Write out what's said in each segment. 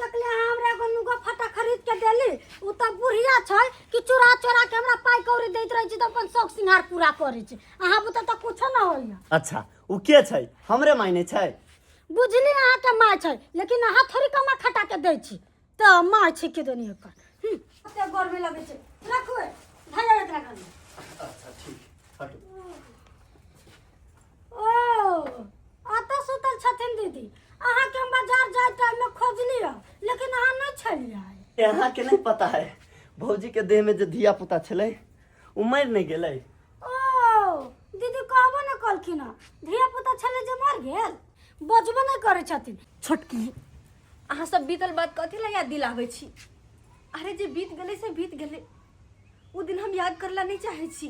तक ले हमरा एगो नुगा फटा खरीद के देली उ त बुढ़िया छै कि चोरा चोरा के हमरा पाई कौड़ी दैत रहै छी त अपन शौक सिंगार पूरा करै छी अहाँ बुते त कुछ न होइया। अच्छा उ के छै हमरे मायने छै बुझली अहाँ के माय छै लेकिन अहाँ थोड़ी कमा खटा के दै छी त माय छै के दोनी एकर ओते गोर में लगे छै रखो भैया एकरा घर में। अच्छा ठीक हटो। ओ आता सुतल छथिन दीदी अहाँ के बाजार जाय टाइम में खोजलिया लेकिन अहाँ नहीं छलिया। यहाँ के नहीं पता है भौजी के देह में जो धिया पुता छले उ मर नहीं गेलै। ओ दीदी कहबो न कलखिन धिया पुता छले जे मर गेल बजबो नहीं करे छथिन। छोटकी अहाँ सब बीतल बात कथी ला याद दिलाबै छी। अरे जे बीत गेलै से बीत गेलै उ दिन हम याद करला नहीं चाहे छी।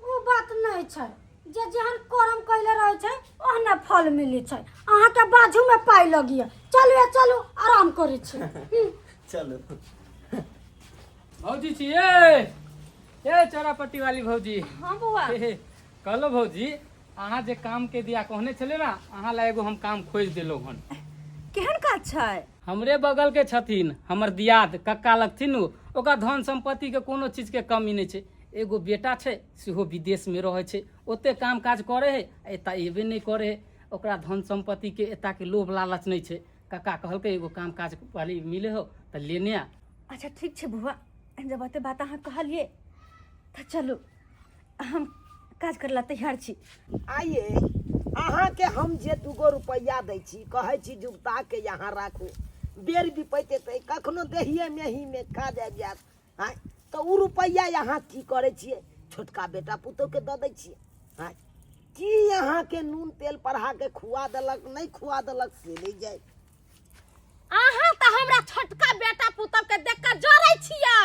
वो बात नहीं छै जे जहन करम कइले रहे छै ओहने फल मिले छै अहाँ के बाजू में पाई लगिया चलो चलो आराम करे छै। चलो भौजी छी ए चौरापट्टी वाली भौजी। हाँ बउआ कहलो भौजी अहाँ जे काम के दिया कहने छले ना अहाँ ला एगो हम काम खोज देलो हन। केहन काज छै। हमरे बगल के छथिन हमर दियाद कक्का लगथिन ओकर धन संपत्ति के कोनो चीज के कमी नहीं छै। एगो बेटा छै सेहो विदेश में रहे छै ओते काम काज करे है एता एबे नहीं करे है ओकरा धन संपत्ति के एता के लोभ लालच नहीं छै। कक्का कहलकै एगो काम काज वाली मिले हो त लेने आ। अच्छा ठीक छै बुआ जब एते बात अहाँ कहलिए त चलो हम काज करला तैयार छी। आइए अहाँ के हम जे 2 रुपया दै छी कहै छी जुगता के यहाँ राखू बेर बिपैते त कखनो देहिए में ही में काज आबि जात आय तो उ रुपया यहाँ की करे छिए छोटका बेटा पुतोह के द दै छिए आय की यहाँ के नून तेल पढ़ा के खुआ देलक नहीं खुआ देलक से नहीं जाए। अहाँ त हमरा छोटका बेटा पुतोह के देख के जरै छियै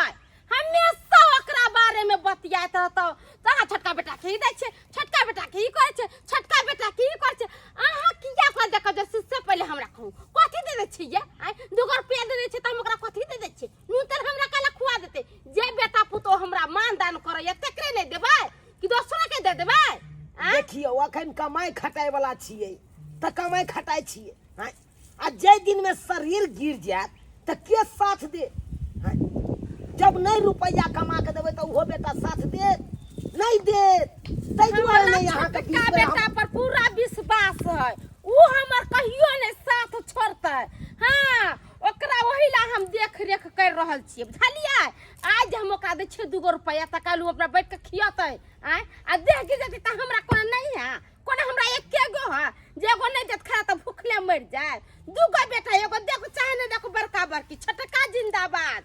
हमेशा ओकरा बारे में बतियात रहतो त अहाँ छोटका बेटा के ही दै छै छोटका बेटा के ही करे छै छोटका बेटा के ही करे छै। अहाँ किया कर देख जे से पहले हमरा कहू कथि दे दै छियै आय 2 रुपया दे दै छै त हम ओकरा कथि दे दै छै नून तेल हमरा काला खुआ देते जे बेटा पुतोह हमरा मान दान करैया तकरे नहीं देबै कि दोसरा के दे देबै। देखियो अखन कमाई खटाई वाला छिए त कमाई खटाई छिए आय आ जे दिन में शरीर गिर जात त के साथ दे आय जब नहीं रुपया कमा के देवे तो वो बेटा साथ दे नहीं दे तै दुआरे नहीं यहाँ के छोटका बेटा पर पूरा विश्वास है उ हमर कहियो नहीं साथ छोड़तै। हां ओकरा वही ला हम देख रेख कर रहल छियै बुझलियै। आज हम ओकरा दै छियै 2 रुपया त कालू अपना बैठ के खियतै आय आ देख के जति त हमरा कोनो नहीं है कोनो हमरा एके गो है जे एगो नहीं देत खा त भूखले मर जाए। 2 बेटा एगो देखो चाहे नहीं देखो बड़का बड़की छोटका जिंदाबाद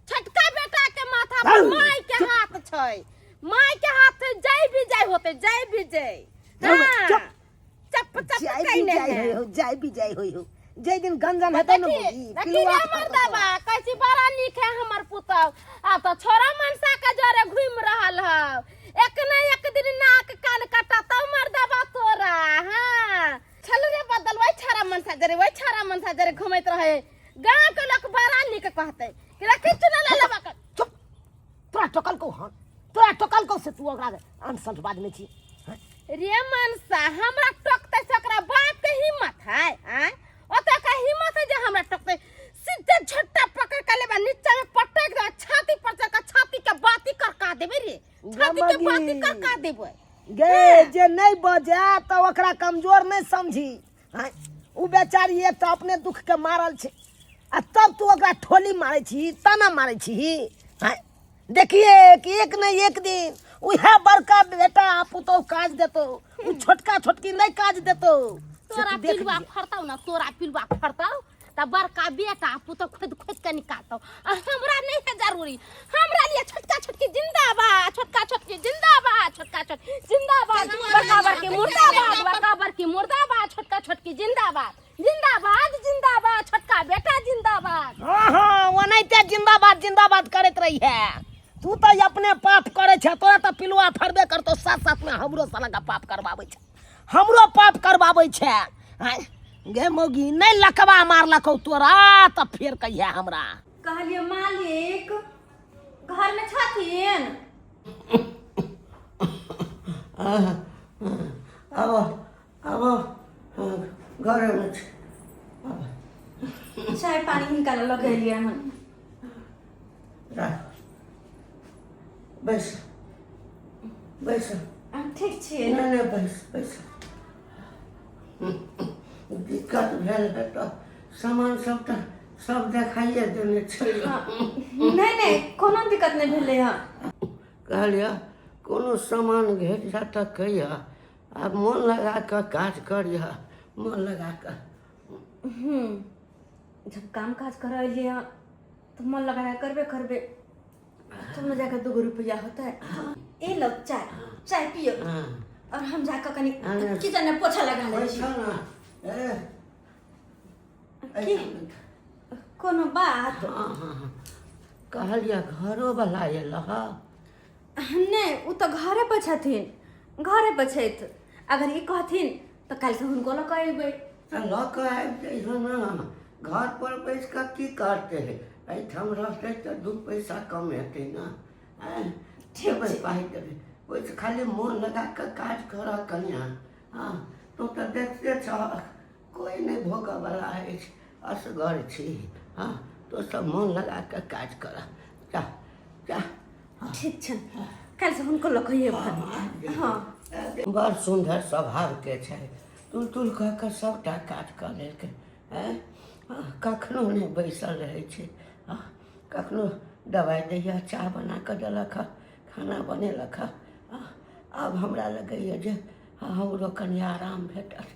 छोटका बेटा के माथा पर माय के हाथ छै माय के हाथ जय विजय होते जय विजय। हां चप चप कहने है जाय भी जाय होई हो जे दिन गंजन हेतै न पिलुआ मर्दाबा कैसी बड़ा नीक है हमर पुतौ आ तो छोरा मनसा के जरे घूम रहल ह एक न एक दिन नाक कान काटा त मर्दाबा तोरा। हां चल रे बदल वही छोरा मनसा जरे घुमैत रहे गांव के लोग बड़ा नीक कहते कि रखी चुना ले लेबा कर चुप तोरा टोकल को हां तोरा टोकल को से तू ओकरा अनसंत बात में छी रे मनसा हमरा टोकते से ओकरा बाप के हिम्मत है आ ओते का हिम्मत है जे हमरा टोकते सीधे झट्टा पकड़ के लेबा नीचे में पटक दे छाती पर से का छाती के बाती करका देबे रे छाती के बाती करका देबे गे जे नहीं बजे त ओकरा कमजोर नहीं समझी हां उ बेचारी एक त अपने दुख के मारल छे आ तब तू ओकरा ठोली मारे छी तना मारे छी हां देखिए कि एक न एक दिन उहे बड़का बेटा पुतोह काज देतो उ छोटका छोटकी नहीं काज देतो। तोरा पिलवा फरताऊ ना तोरा पिलवा फरताऊ त बड़का बेटा पुतोह खुद खुद के निकालतो हमरा नहीं है जरूरी हमरा लिए छोटका छोटकी जिंदाबाद छोटका छोटकी जिंदाबाद छोटका छोटकी जिंदाबाद बड़का बड़की मुर्दाबाद बड़का बड़की मुर्दाबाद छोटका छोटकी जिंदाबाद जिंदाबाद जिंदाबाद छोटका बेटा जिंदाबाद। हां ओनैते जिंदाबाद जिंदाबाद करत रही है तू तो अपने पाप करे छ तोरा तो पिलुआ फरबे करतो साथ साथ में हमरो साला का पाप करवावे छ हमरो पाप करवावे छ। गे मोगी नहीं लकवा मारलकौ तोरा त फेर कहिया हमरा कहलिए मालिक घर में छथिन। अब घर में चाय पानी निकाल लगेलिए हन बैस बैस ठीक छियै नहीं नहीं बैस बैस दिक्कत भेल है तो सामान सब देखाइए देने छै नहीं कोनो दिक्कत नहीं भेलै हँ कहलिए कोनो सामान घेट जा तऽ कहिया आब मन लगा कऽ काज करिया मन लगा कऽ जब काम काज कर लिए हँ तो मन लगाया करबे तब न जाकर 2 रुपया होता है ए लो चाय पियो हाँ और हम जाकर कनी किचन में पोछा लगा ले छी बैठो ना की कोनो बात हाँ कहलिए घरो वाला अयला नहीं उ तो घरे पर छथिन घरे पर छथि अगर ई कहथिन तो काल्हि से हुनको लऽ कऽ अयबै तऽ लऽ कऽ आबि जइहो ना घर पर बैस कऽ की करते है एहिठाम रहतै तऽ 2 पैसा कम हेतै ना देबै पाइ देबै ओहिसँ खाली मोन लगा कऽ काज करऽ कनिया हाँ तू तऽ देखते छह कोइ नहि भोगऽवला अछि असगर छी हाँ तो सब मोन लगा कऽ काज करऽ जा जा ठीक छै काल्हि से हुनको लऽ कऽ अयबै हाँ बड़ सुन्दर स्वभावके छै तुल कऽ कऽ सभटा काज कऽ लेलकै कखनो नहि बैसल रहै छै कखनो दवाइ दैया चाह बना कऽ देलक खाना बनेलक आब हमरा लगैए जे हमरो कनि आराम भेटत